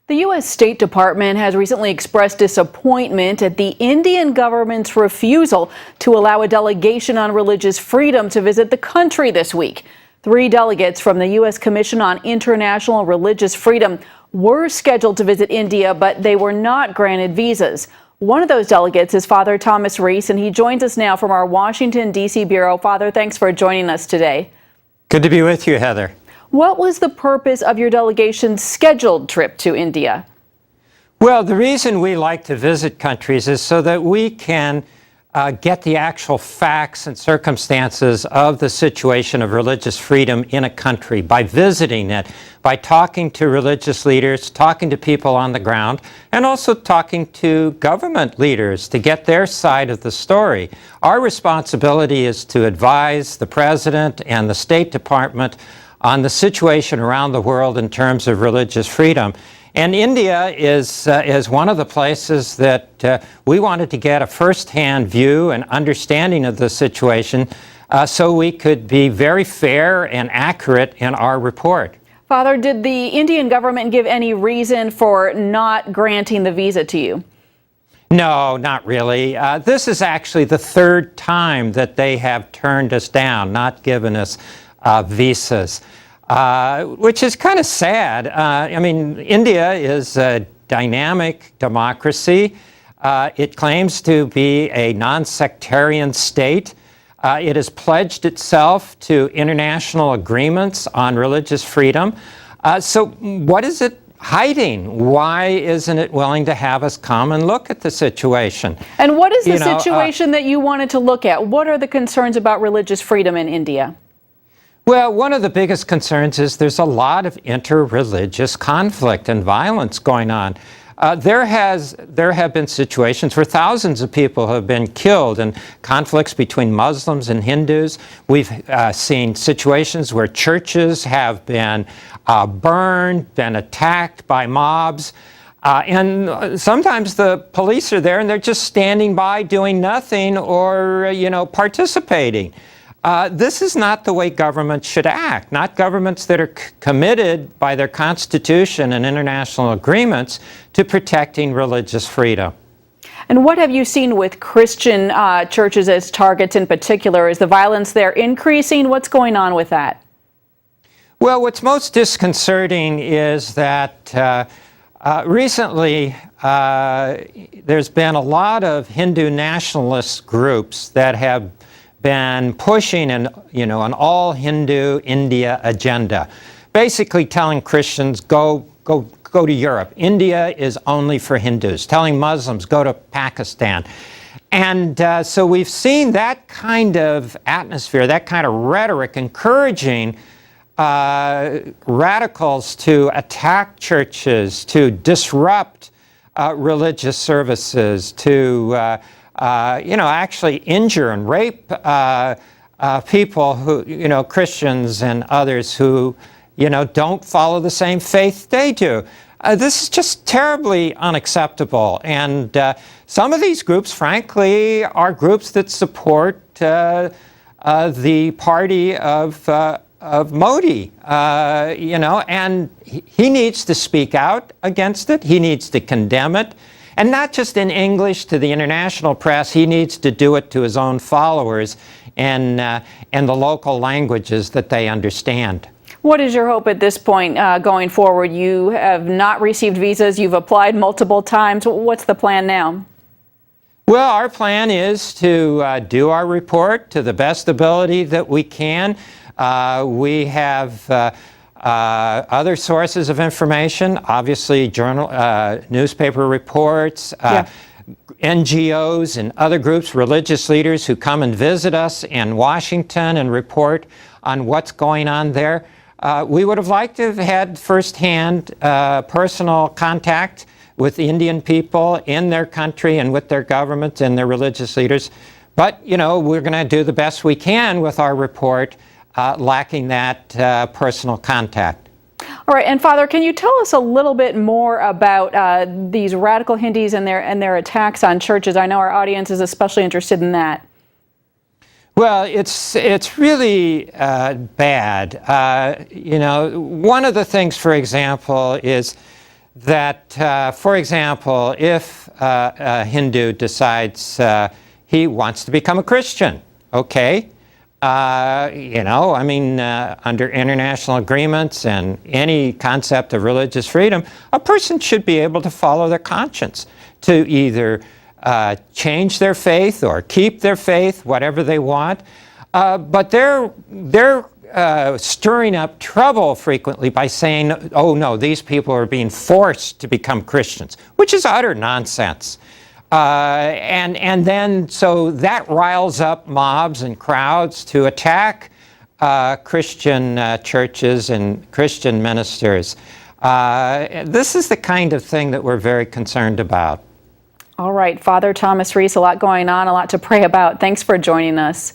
The U.S. State Department has recently expressed disappointment at the Indian government's refusal to allow a delegation on religious freedom to visit the country this week. 3 delegates from the U.S. Commission on International Religious Freedom were scheduled to visit India, but they were not granted visas. One of those delegates is Father Thomas Reese, and he joins us now from our Washington, D.C. bureau. Father, thanks for joining us today. Good to be with you, Heather. What was the purpose of your delegation's scheduled trip to India? Well, the reason we like to visit countries is so that we can get the actual facts and circumstances of the situation of religious freedom in a country by visiting it, by talking to religious leaders, talking to people on the ground, and also talking to government leaders to get their side of the story. Our responsibility is to advise the President and the State Department on the situation around the world in terms of religious freedom. And India is one of the places that we wanted to get a first-hand view and understanding of the situation so we could be very fair and accurate in our report. Father, did the Indian government give any reason for not granting the visa to you? No, not really. This is actually the 3rd time that they have turned us down, not given us visas, which is kind of sad. I mean, India is a dynamic democracy. It claims to be a non-sectarian state. It has pledged itself to international agreements on religious freedom. So what is it hiding? Why isn't it willing to have us come and look at the situation? And what is the situation that you wanted to look at? What are the concerns about religious freedom in India? Well, one of the biggest concerns is there's a lot of interreligious conflict and violence going on. There have been situations where thousands of people have been killed in conflicts between Muslims and Hindus. We've seen situations where churches have been burned, been attacked by mobs. And sometimes the police are there and they're just standing by doing nothing or, participating. This is not the way governments should act, not governments that are committed by their constitution and international agreements to protecting religious freedom. And what have you seen with Christian churches as targets in particular? Is the violence there increasing? What's going on with that? Well, what's most disconcerting is that recently there's been a lot of Hindu nationalist groups that have been pushing an all Hindu India agenda, basically telling Christians go to Europe. India is only for Hindus. Telling Muslims go to Pakistan. And so we've seen that kind of atmosphere, that kind of rhetoric encouraging radicals to attack churches, to disrupt religious services, to actually injure and rape people who, Christians and others who, don't follow the same faith they do. This is just terribly unacceptable. And some of these groups, frankly, are groups that support the party of Modi, and he needs to speak out against it. He needs to condemn it. And not just in English to the international press, he needs to do it to his own followers in the local languages that they understand. What is your hope at this point going forward? You have not received visas. You've applied multiple times. What's the plan now? Well, our plan is to do our report to the best ability that we can. We have other sources of information, obviously newspaper reports, NGOs and other groups, religious leaders who come and visit us in Washington and report on what's going on there. We would have liked to have had firsthand personal contact with Indian people in their country and with their government and their religious leaders. But, we're going to do the best we can with our report, lacking that personal contact. All right, and Father, can you tell us a little bit more about these radical Hindus and their attacks on churches? I know our audience is especially interested in that. Well, it's really bad. One of the things, for example, is that, for example, if a Hindu decides he wants to become a Christian, okay, under international agreements and any concept of religious freedom, a person should be able to follow their conscience to either change their faith or keep their faith, whatever they want. But they're stirring up trouble frequently by saying, oh no, these people are being forced to become Christians, which is utter nonsense. And then so that riles up mobs and crowds to attack Christian churches and Christian ministers. This is the kind of thing that we're very concerned about. All right, Father Thomas Reese, a lot going on, a lot to pray about. Thanks for joining us.